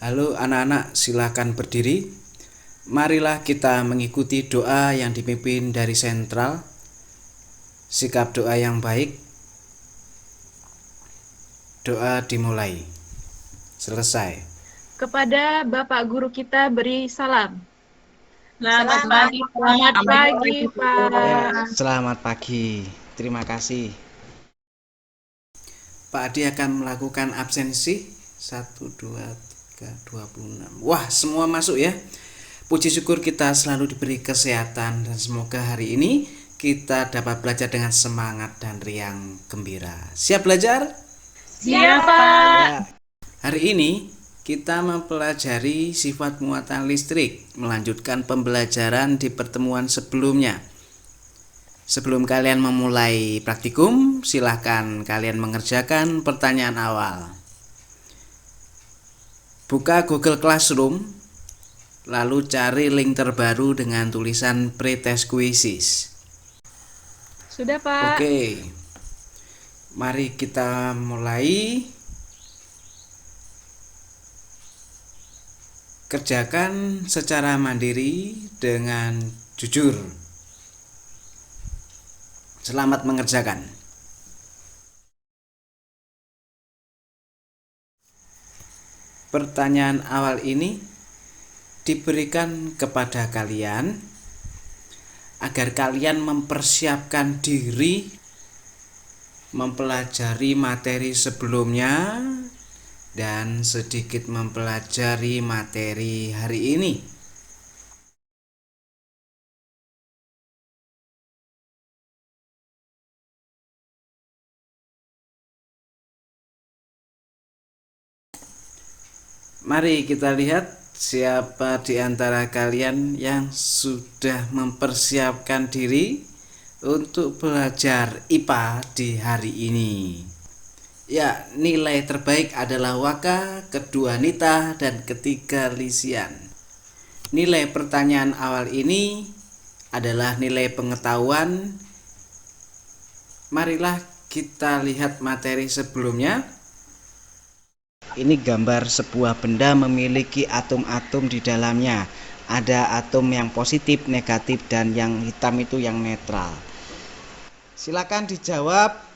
Halo anak-anak, silakan berdiri. Marilah kita mengikuti doa yang dipimpin dari sentral. Sikap doa yang baik. Doa dimulai. Selesai. Kepada Bapak Guru kita beri salam. Selamat Selamat pagi, Selamat Pak. pagi, Ya, Pak. selamat pagi. Terima kasih. Pak Adi akan melakukan absensi 1, 2, 3, 26. Wah, semua masuk ya. Puji syukur kita selalu diberi kesehatan dan semoga hari ini kita dapat belajar dengan semangat dan riang gembira. Siap belajar? Siap, Pak. Ya. Hari ini kita mempelajari sifat muatan listrik, melanjutkan pembelajaran di pertemuan sebelumnya. Sebelum kalian memulai praktikum, silahkan kalian mengerjakan pertanyaan awal. Buka Google Classroom, lalu cari link terbaru dengan tulisan Pretest Quizzes. Sudah, Pak. Oke, mari kita mulai. Kerjakan secara mandiri dengan jujur. Selamat mengerjakan. Pertanyaan awal ini diberikan kepada kalian agar kalian mempersiapkan diri mempelajari materi sebelumnya dan sedikit mempelajari materi hari ini. Mari kita lihat siapa di antara kalian yang sudah mempersiapkan diri untuk belajar IPA di hari ini. Ya, nilai terbaik adalah Waka, kedua Nita, dan ketiga Lisian. Nilai pertanyaan awal ini adalah nilai pengetahuan. Marilah kita lihat materi sebelumnya. Ini gambar sebuah benda memiliki atom-atom di dalamnya. Ada atom yang positif, negatif, dan yang hitam itu yang netral. Silakan dijawab.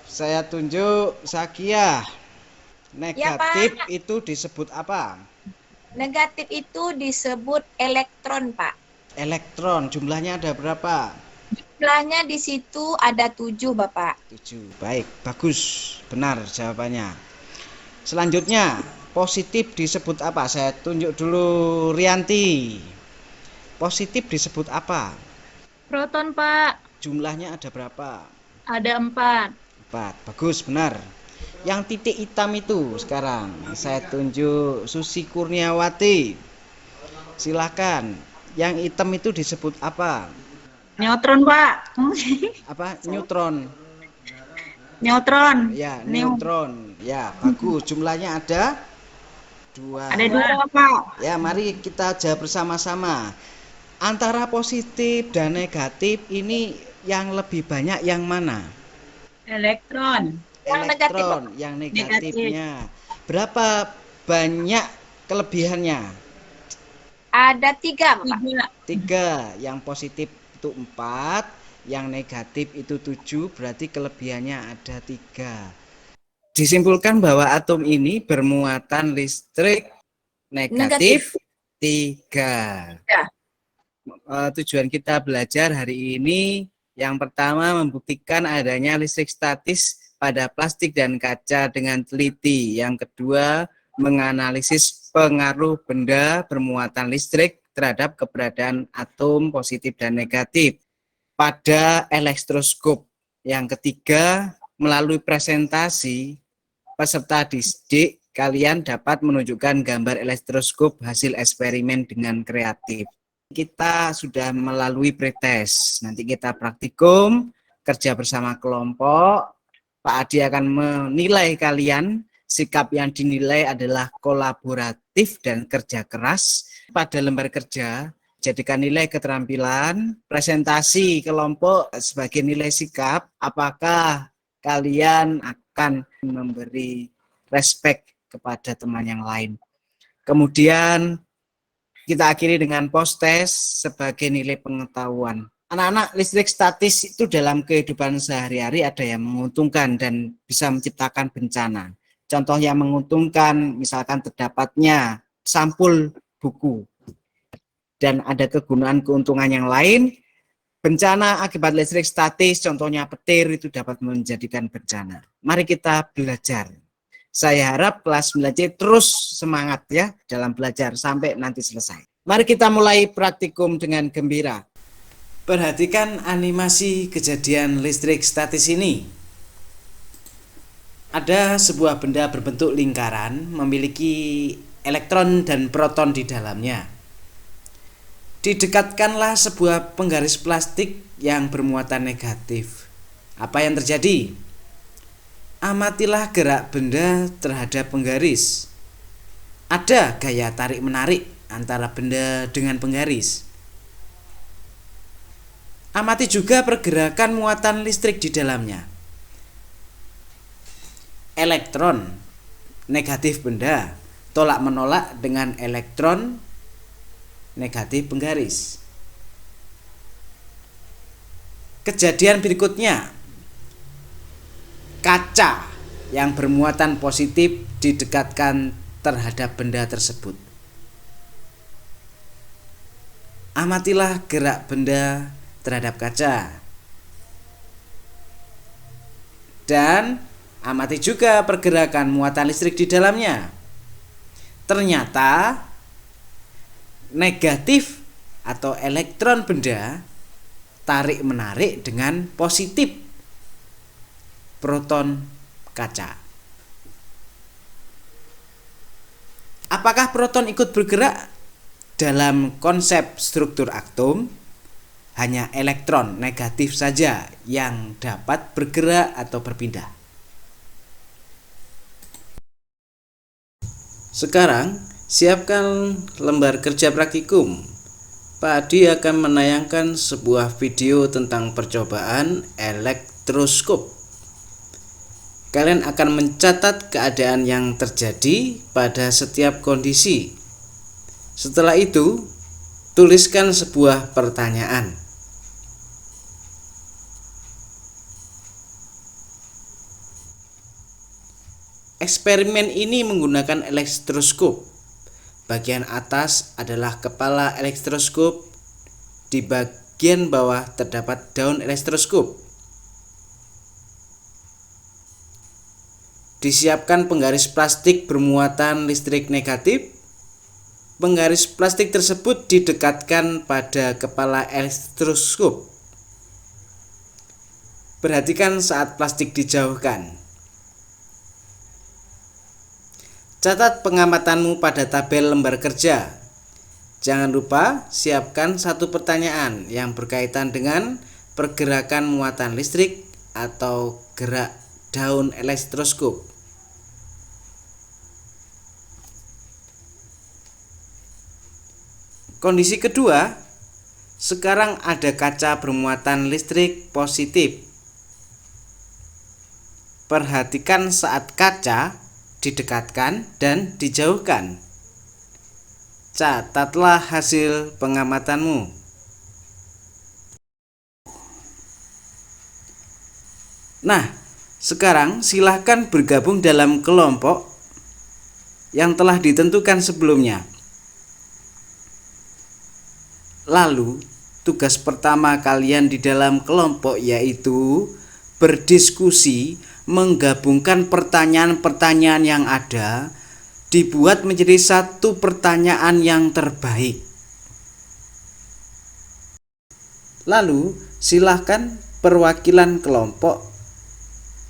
Saya tunjuk Sakia. Negatif Pak. itu disebut apa? Negatif itu disebut elektron, Pak. Elektron. Jumlahnya ada berapa? Jumlahnya di situ ada 7, Bapak. 7. Baik, bagus. Benar jawabannya. Selanjutnya, positif disebut apa? Saya tunjuk dulu Rianti. Positif disebut apa? Proton, Pak. Jumlahnya ada berapa? Ada 4. 4. Bagus, benar. Yang titik hitam itu sekarang saya tunjuk Susi Kurniawati. Silakan. Yang hitam itu disebut apa? Neutron, Pak. Apa? Neutron. Neutron. Ya, neutron. Ya, bagus. Jumlahnya ada 2. Ada 2, Pak. Ya, mari kita jawab bersama-sama. Antara positif dan negatif ini yang lebih banyak yang mana? Elektron. Yang negatif, Elektron, Pak. yang negatifnya. Berapa banyak kelebihannya? Ada 3, Bapak. 3. 3. Yang positif itu 4, yang negatif itu 7, berarti kelebihannya ada 3. Disimpulkan bahwa atom ini bermuatan listrik negatif 3. Ya. Tujuan kita belajar hari ini yang pertama membuktikan adanya listrik statis pada plastik dan kaca dengan teliti. Yang kedua menganalisis pengaruh benda bermuatan listrik terhadap keberadaan atom positif dan negatif pada elektroskop. Yang ketiga, melalui presentasi peserta didik, kalian dapat menunjukkan gambar elektroskop hasil eksperimen dengan kreatif. Kita sudah melalui pretest. Nanti kita praktikum, kerja bersama kelompok. Pak Adi akan menilai kalian. Sikap yang dinilai adalah kolaboratif dan kerja keras. Pada lembar kerja, jadikan nilai keterampilan, presentasi kelompok sebagai nilai sikap. Apakah kalian akan memberi respect kepada teman yang lain? Kemudian kita akhiri dengan post test sebagai nilai pengetahuan. Anak-anak, listrik statis itu dalam kehidupan sehari-hari ada yang menguntungkan dan bisa menciptakan bencana. Contoh yang menguntungkan misalkan terdapatnya sampul buku. Dan ada kegunaan-keuntungan yang lain. Bencana akibat listrik statis, contohnya petir, itu dapat menjadikan bencana. Mari kita belajar. Saya harap kelas 9C terus semangat ya dalam belajar sampai nanti selesai. Mari kita mulai praktikum dengan gembira. Perhatikan animasi kejadian listrik statis ini. Ada sebuah benda berbentuk lingkaran memiliki elektron dan proton di dalamnya. Didekatkanlah sebuah penggaris plastik yang bermuatan negatif. Apa yang terjadi? Amatilah gerak benda terhadap penggaris. Ada gaya tarik-menarik antara benda dengan penggaris. Amati juga pergerakan muatan listrik di dalamnya. Elektron negatif benda tolak-menolak dengan elektron negatif penggaris. Kejadian berikutnya, kaca yang bermuatan positif didekatkan terhadap benda tersebut. Amatilah gerak benda terhadap kaca. Dan amati juga pergerakan muatan listrik di dalamnya. Ternyata negatif atau elektron benda tarik-menarik dengan positif proton kaca. Apakah proton ikut bergerak? Dalam konsep struktur atom, hanya elektron negatif saja yang dapat bergerak atau berpindah. Sekarang, siapkan lembar kerja praktikum. Pak Adi akan menayangkan sebuah video tentang percobaan elektroskop. Kalian akan mencatat keadaan yang terjadi pada setiap kondisi. Setelah itu, tuliskan sebuah pertanyaan. Eksperimen ini menggunakan elektroskop. Bagian atas adalah kepala elektroskop. Di bagian bawah terdapat daun elektroskop. Disiapkan penggaris plastik bermuatan listrik negatif. Penggaris plastik tersebut didekatkan pada kepala elektroskop. Perhatikan saat plastik dijauhkan. Catat pengamatanmu pada tabel lembar kerja. Jangan lupa siapkan satu pertanyaan yang berkaitan dengan pergerakan muatan listrik atau gerak daun elektroskop. Kondisi kedua, sekarang ada kaca bermuatan listrik positif. Perhatikan saat kaca didekatkan dan dijauhkan. Catatlah hasil pengamatanmu. Nah, sekarang silahkan bergabung dalam kelompok yang telah ditentukan sebelumnya. Lalu, tugas pertama kalian di dalam kelompok yaitu berdiskusi, menggabungkan pertanyaan-pertanyaan yang ada, dibuat menjadi satu pertanyaan yang terbaik. Lalu, silahkan perwakilan kelompok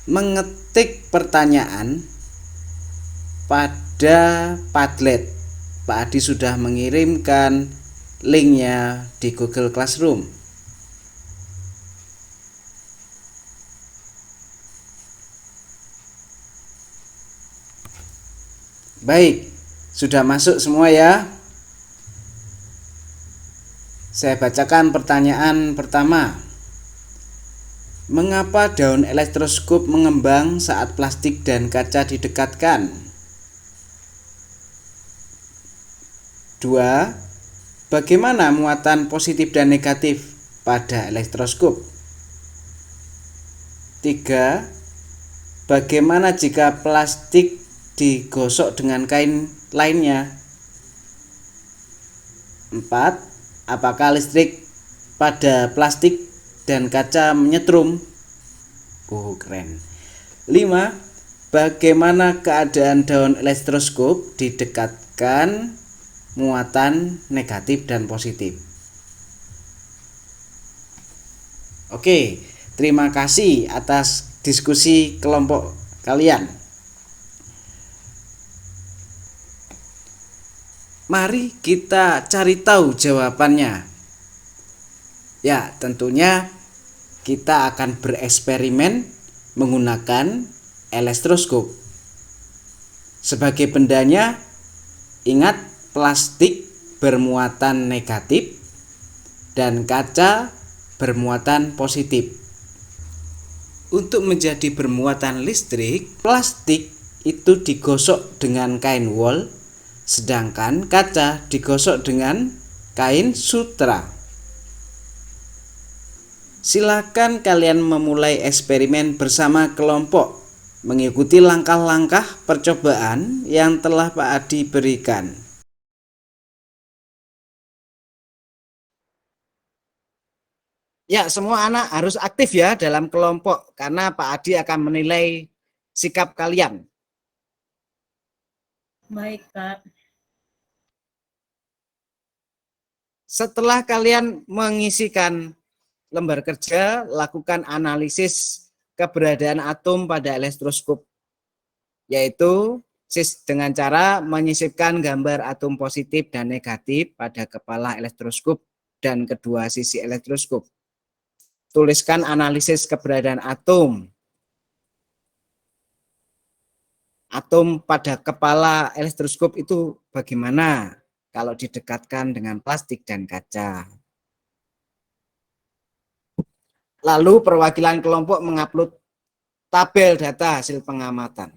mengetik pertanyaan pada Padlet. Pak Adi sudah mengirimkan linknya di Google Classroom. Baik, sudah masuk semua ya. Saya bacakan pertanyaan pertama. Mengapa daun elektroskop mengembang saat plastik dan kaca didekatkan? 2. Bagaimana muatan positif dan negatif pada elektroskop? 3. Bagaimana jika plastik digosok dengan kain lainnya? 4. Apakah listrik pada plastik dan kaca menyetrum? Keren. 5. Bagaimana keadaan daun elektroskop didekatkan muatan negatif dan positif? Oke, terima kasih atas diskusi kelompok kalian. Mari kita cari tahu jawabannya. Ya, tentunya kita akan bereksperimen menggunakan elektroskop. Sebagai bendanya, ingat plastik bermuatan negatif dan kaca bermuatan positif. Untuk menjadi bermuatan listrik, plastik itu digosok dengan kain wol, sedangkan kaca digosok dengan kain sutra. Silakan kalian memulai eksperimen bersama kelompok, mengikuti langkah-langkah percobaan yang telah Pak Adi berikan. Ya, semua anak harus aktif ya dalam kelompok karena Pak Adi akan menilai sikap kalian. Baik, Kak. Setelah kalian mengisikan lembar kerja, lakukan analisis keberadaan atom pada elektroskop, yaitu dengan cara menyisipkan gambar atom positif dan negatif pada kepala elektroskop dan kedua sisi elektroskop. Tuliskan analisis keberadaan atom. Atom pada kepala elektroskop itu bagaimana kalau didekatkan dengan plastik dan kaca. Lalu perwakilan kelompok mengupload tabel data hasil pengamatan.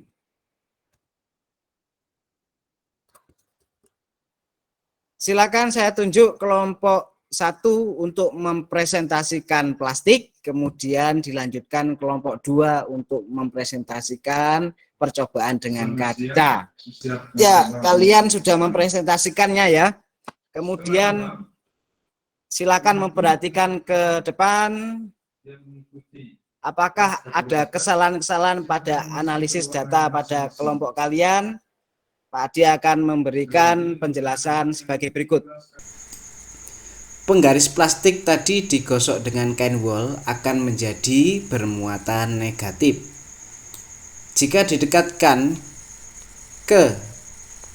Silakan saya tunjuk kelompok 1 untuk mempresentasikan plastik, kemudian dilanjutkan kelompok 2 untuk mempresentasikan percobaan dengan kaca. Ya, kalian sudah mempresentasikannya ya. Kemudian silakan memperhatikan ke depan. Apakah ada kesalahan-kesalahan pada analisis data pada kelompok kalian? Pak Adi akan memberikan penjelasan sebagai berikut. Penggaris plastik tadi digosok dengan kain wol akan menjadi bermuatan negatif. Jika didekatkan ke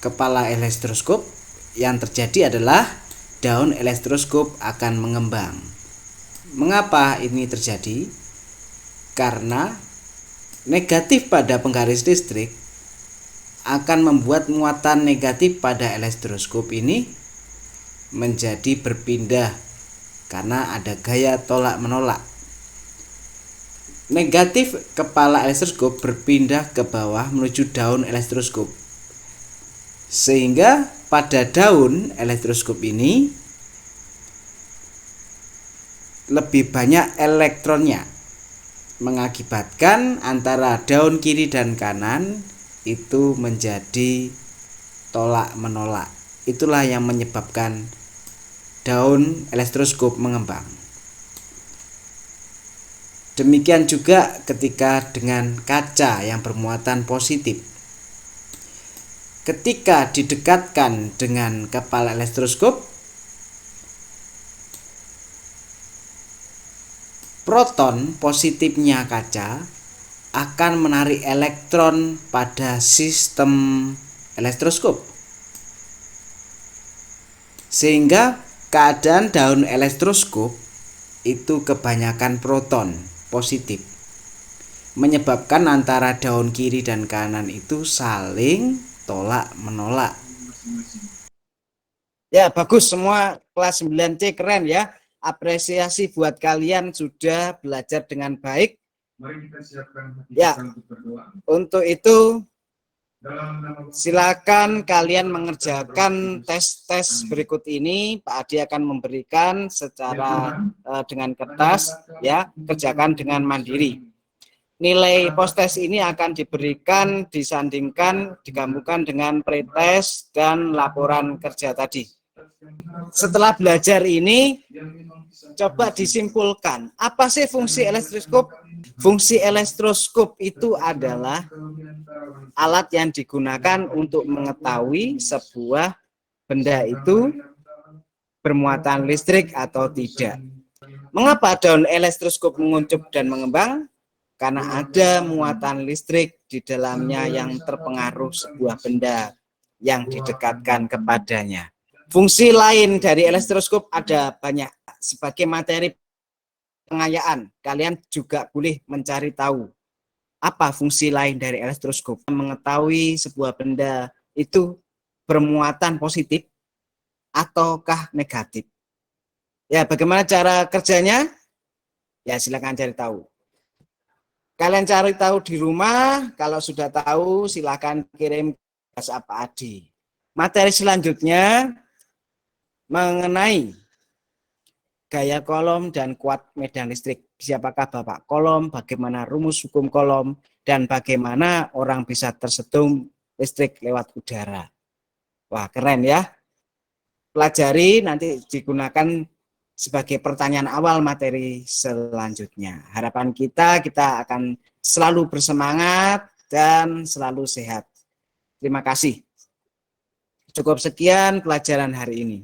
kepala elektroskop, yang terjadi adalah daun elektroskop akan mengembang. Mengapa ini terjadi? Karena negatif pada penggaris listrik akan membuat muatan negatif pada elektroskop ini menjadi berpindah karena ada gaya tolak-menolak. Negatif kepala elektroskop berpindah ke bawah menuju daun elektroskop. Sehingga pada daun elektroskop ini lebih banyak elektronnya, mengakibatkan antara daun kiri dan kanan itu menjadi tolak menolak. Itulah yang menyebabkan daun elektroskop mengembang. Demikian juga ketika dengan kaca yang bermuatan positif. Ketika didekatkan dengan kepala elektroskop, proton positifnya kaca akan menarik elektron pada sistem elektroskop. Sehingga keadaan daun elektroskop itu kebanyakan proton positif, menyebabkan antara daun kiri dan kanan itu saling tolak menolak. Ya, bagus semua kelas 9C, keren ya. Apresiasi buat kalian sudah belajar dengan baik. Mari kita siapkan ya, untuk itu Silakan kalian mengerjakan tes-tes berikut ini. Pak Adi akan memberikan secara dengan kertas, ya, kerjakan dengan mandiri. Nilai post-test ini akan diberikan, disandingkan, digabungkan dengan pretest dan laporan kerja tadi. Setelah belajar ini, coba disimpulkan, apa sih fungsi elektroskop? Fungsi elektroskop itu adalah alat yang digunakan untuk mengetahui sebuah benda itu bermuatan listrik atau tidak. Mengapa daun elektroskop menguncup dan mengembang? Karena ada muatan listrik di dalamnya yang terpengaruh sebuah benda yang didekatkan kepadanya. Fungsi lain dari elektroskop ada banyak. Sebagai materi pengayaan, kalian juga boleh mencari tahu apa fungsi lain dari elektroskop. Mengetahui sebuah benda itu bermuatan positif ataukah negatif. Ya, bagaimana cara kerjanya? Ya, silakan cari tahu. Kalian cari tahu di rumah, kalau sudah tahu silakan kirim ke WhatsApp Pak Adi. Materi selanjutnya mengenai gaya kolom dan kuat medan listrik. Siapakah Bapak Kolom, bagaimana rumus hukum kolom, dan bagaimana orang bisa tersetrum listrik lewat udara. Wah, keren ya. Pelajari, nanti digunakan sebagai pertanyaan awal materi selanjutnya. Harapan kita akan selalu bersemangat dan selalu sehat. Terima kasih. Cukup sekian pelajaran hari ini.